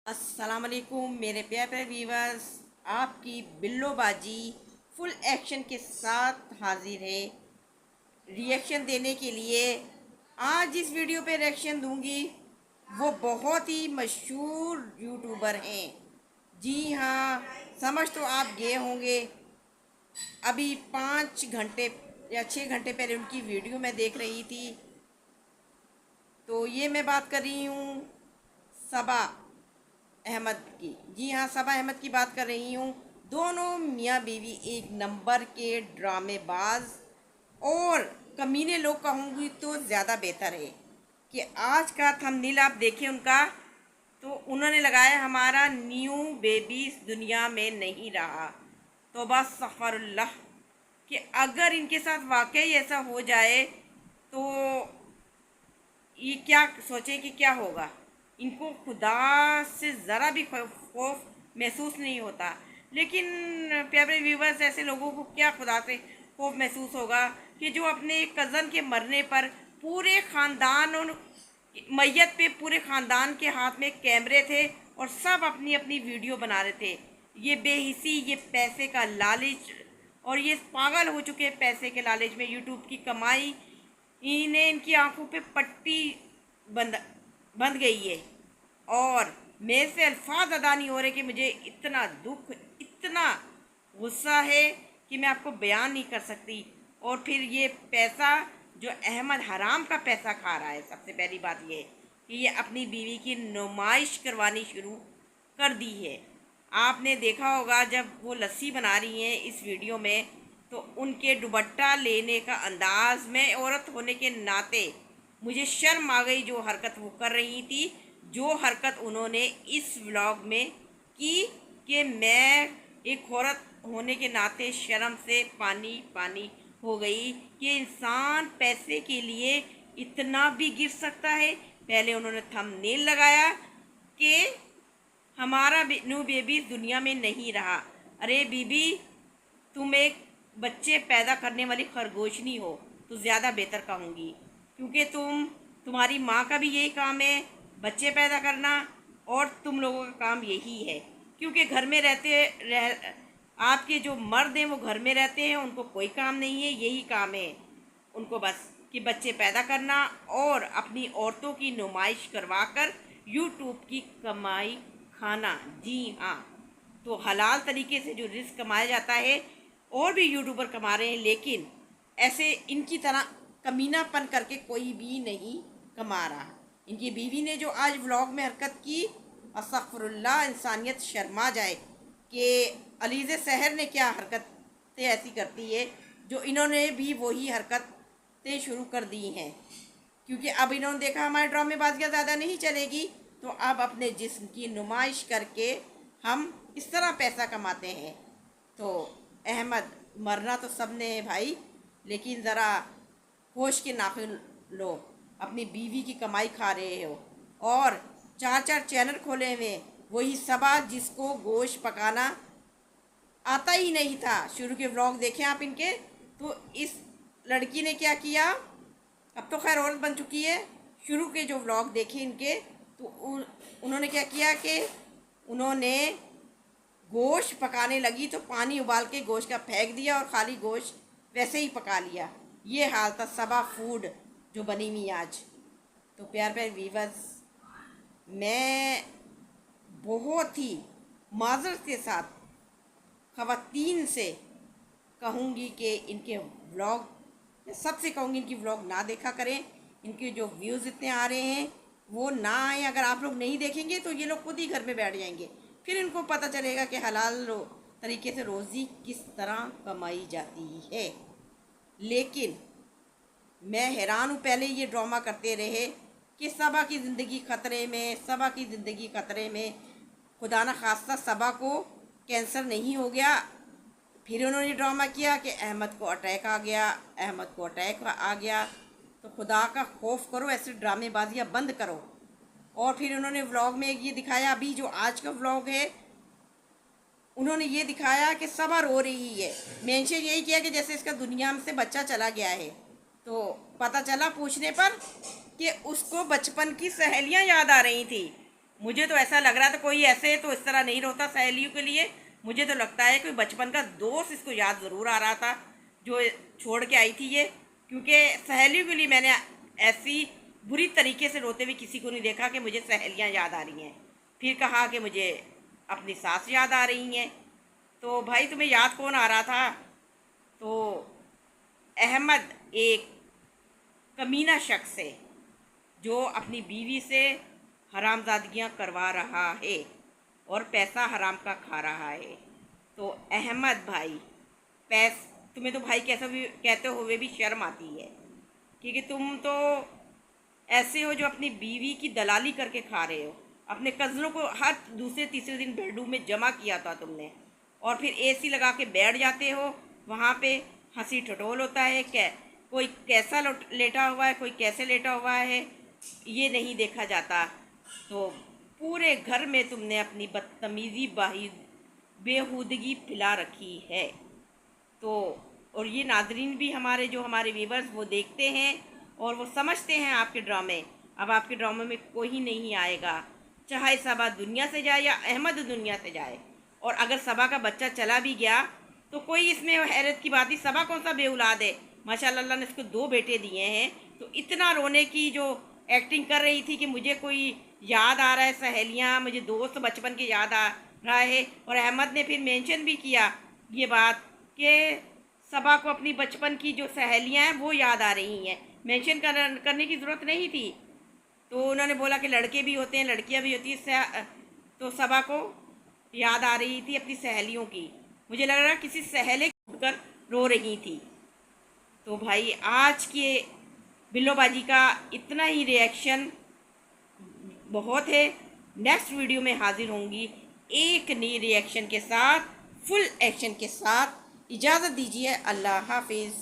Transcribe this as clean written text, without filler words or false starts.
अस्सलामुअलैकुम मेरे प्यारे व्यूवर्स। आपकी बिल्लोबाजी फुल एक्शन के साथ हाजिर है रिएक्शन देने के लिए। आज जिस वीडियो पे रिएक्शन दूंगी वो बहुत ही मशहूर यूट्यूबर हैं। जी हाँ, समझ तो आप गए होंगे। अभी 5 घंटे या 6 घंटे पहले उनकी वीडियो मैं देख रही थी। तो ये मैं बात कर रही हूँ सबा अहमद की। जी हाँ, सबा अहमद की बात कर रही हूँ। दोनों मियाँ बीवी एक नंबर के ड्रामेबाज और कमीने लोग कहूँगी तो ज़्यादा बेहतर है कि आज का थंबनेल आप देखें उनका। तो उन्होंने लगाया हमारा न्यू बेबी इस दुनिया में नहीं रहा। तो बस सफ़रुल्लाह कि अगर इनके साथ वाकई ऐसा हो जाए तो ये क्या सोचें कि क्या होगा। इनको खुदा से ज़रा भी खौफ महसूस नहीं होता। लेकिन प्यारे व्यूवर्स, ऐसे लोगों को क्या खुदा से खौफ महसूस होगा कि जो अपने कज़न के मरने पर पूरे ख़ानदान और मैयत पे पूरे ख़ानदान के हाथ में कैमरे थे और सब अपनी अपनी वीडियो बना रहे थे। ये बेहिसी, ये पैसे का लालच और ये पागल हो चुके हैं पैसे के लालच में। यूट्यूब की कमाई इन्हें इनकी आंखों पे पट्टी बंद बंध गई है और मेरे से अल्फाज अदा नहीं हो रहे कि मुझे इतना दुख, इतना गुस्सा है कि मैं आपको बयान नहीं कर सकती। और फिर ये पैसा जो अहमद हराम का पैसा खा रहा है, सबसे पहली बात ये कि ये अपनी बीवी की नुमाइश करवानी शुरू कर दी है। आपने देखा होगा जब वो लस्सी बना रही हैं इस वीडियो में, तो उनके दुपट्टा लेने का अंदाज में औरत होने के नाते मुझे शर्म आ गई जो हरकत वो कर रही थी, जो हरकत उन्होंने इस व्लॉग में की कि मैं एक औरत होने के नाते शर्म से पानी पानी हो गई कि इंसान पैसे के लिए इतना भी गिर सकता है। पहले उन्होंने थंबनेल लगाया कि हमारा न्यू बेबी इस दुनिया में नहीं रहा। अरे बीबी, तुम एक बच्चे पैदा करने वाली खरगोशनी हो तो ज़्यादा बेहतर कहूँगी, क्योंकि तुम्हारी माँ का भी यही काम है, बच्चे पैदा करना, और तुम लोगों का काम यही है। क्योंकि घर में आपके जो मर्द हैं वो घर में रहते हैं, उनको कोई काम नहीं है, यही काम है उनको बस कि बच्चे पैदा करना और अपनी औरतों की नुमाइश करवाकर यूट्यूब की कमाई खाना। जी हाँ, तो हलाल तरीके से जो रिस्क कमाया जाता है और भी यूट्यूबर कमा रहे हैं, लेकिन ऐसे इनकी तरह कमीनापन करके कोई भी नहीं कमा रहा। इनकी बीवी ने जो आज व्लॉग में हरकत की, अस्तगफिरुल्लाह, इंसानियत शर्मा जाए कि अलीज़ सहर ने क्या हरकतें ऐसी करती है जो इन्होंने भी वही हरकतें शुरू कर दी हैं। क्योंकि अब इन्होंने देखा हमारे ड्रामेबाजियाँ ज़्यादा नहीं चलेगी, तो अब अपने जिस्म की नुमाइश करके हम इस तरह पैसा कमाते हैं। तो अहमद, मरना तो सब ने है भाई, लेकिन ज़रा होश के नाखून लो। अपनी बीवी की कमाई खा रहे हो और 4 4 चैनल खोले हुए, वही सबा जिसको गोश्त पकाना आता ही नहीं था। शुरू के व्लॉग देखें आप इनके, तो इस लड़की ने क्या किया, अब तो खैर औरत बन चुकी है। शुरू के जो व्लॉग देखे इनके, तो उन्होंने क्या किया कि उन्होंने गोश्त पकाने लगी तो पानी उबाल के गोश्त का फेंक दिया और खाली गोश्त वैसे ही पका लिया। ये हाल था सबा फूड जो बनी हुई आज। तो प्यारे व्यूअर्स, मैं बहुत ही माजरत के साथ ख़वातीन से कहूँगी कि इनके व्लॉग, मैं सबसे कहूँगी इनकी व्लॉग ना देखा करें। इनके जो व्यूज़ इतने आ रहे हैं वो ना आए। अगर आप लोग नहीं देखेंगे तो ये लोग खुद ही घर में बैठ जाएंगे, फिर इनको पता चलेगा कि हलाल तरीके से रोज़ी किस तरह कमाई जाती है। लेकिन मैं हैरान हूँ, पहले ये ड्रामा करते रहे कि सबा की ज़िंदगी ख़तरे में, सबा की ज़िंदगी ख़तरे में। खुदा न खास्ता सबा को कैंसर नहीं हो गया। फिर उन्होंने ड्रामा किया कि अहमद को अटैक आ गया, अहमद को अटैक आ गया। तो खुदा का खौफ करो, ऐसे ड्रामेबाजियाँ बंद करो। और फिर उन्होंने व्लॉग में ये दिखाया, अभी जो आज का व्लॉग है, उन्होंने ये दिखाया कि सबा रो रही है। मेंशन यही किया कि जैसे इसका दुनिया में से बच्चा चला गया है। तो पता चला पूछने पर कि उसको बचपन की सहेलियां याद आ रही थी। मुझे तो ऐसा लग रहा था कोई ऐसे तो इस तरह नहीं रोता सहेलियों के लिए। मुझे तो लगता है कोई बचपन का दोस्त इसको याद ज़रूर आ रहा था जो छोड़ के आई थी ये, क्योंकि सहेलियों के लिए मैंने ऐसी बुरी तरीके से रोते हुए किसी को नहीं देखा कि मुझे सहेलियां याद आ रही हैं। फिर कहा कि मुझे अपनी सास याद आ रही हैं। तो भाई तुम्हें याद कौन आ रहा था? तो अहमद एक कमीना शख्स है जो अपनी बीवी से हरामजादगियाँ करवा रहा है और पैसा हराम का खा रहा है। तो अहमद भाई, तुम्हें तो भाई कैसा भी कहते हुए भी शर्म आती है, क्योंकि तुम तो ऐसे हो जो अपनी बीवी की दलाली करके खा रहे हो। अपने कज़नों को हर दूसरे तीसरे दिन बेडरूम में जमा किया था तुमने, और फिर एसी लगा के बैठ जाते हो। वहाँ पे हंसी ठटोल होता है, कोई कैसा लेटा हुआ है, कोई कैसे लेटा हुआ है, ये नहीं देखा जाता। तो पूरे घर में तुमने अपनी बदतमीज़ी बेहूदगी फैला रखी है। तो और ये नाजरीन भी हमारे, जो हमारे व्यूवर्स, वो देखते हैं और वो समझते हैं आपके ड्रामे। अब आपके ड्रामे में कोई नहीं आएगा, चाहे सबा दुनिया से जाए या अहमद दुनिया से जाए। और अगर सबा का बच्चा चला भी गया तो कोई इसमें हैरत की बात ही, सबा कौन सा बेऔलाद है, माशाल्लाह अल्लाह ने इसको 2 बेटे दिए हैं। तो इतना रोने की जो एक्टिंग कर रही थी कि मुझे कोई याद आ रहा है, सहेलियाँ, मुझे दोस्त बचपन के याद आ रहा है। और अहमद ने फिर मेंशन भी किया ये बात कि सबा को अपनी बचपन की जो सहेलियाँ हैं वो याद आ रही हैं। मेंशन करने की ज़रूरत नहीं थी। तो उन्होंने बोला कि लड़के भी होते हैं, लड़कियां भी होती हैं। तो सबा को याद आ रही थी अपनी सहेलियों की। मुझे लग रहा किसी सहेले कर रो रही थी। तो भाई आज के बिल्लोबाजी का इतना ही रिएक्शन बहुत है। नेक्स्ट वीडियो में हाजिर होंगी एक नई रिएक्शन के साथ, फुल एक्शन के साथ। इजाज़त दीजिए, अल्लाह हाफिज़।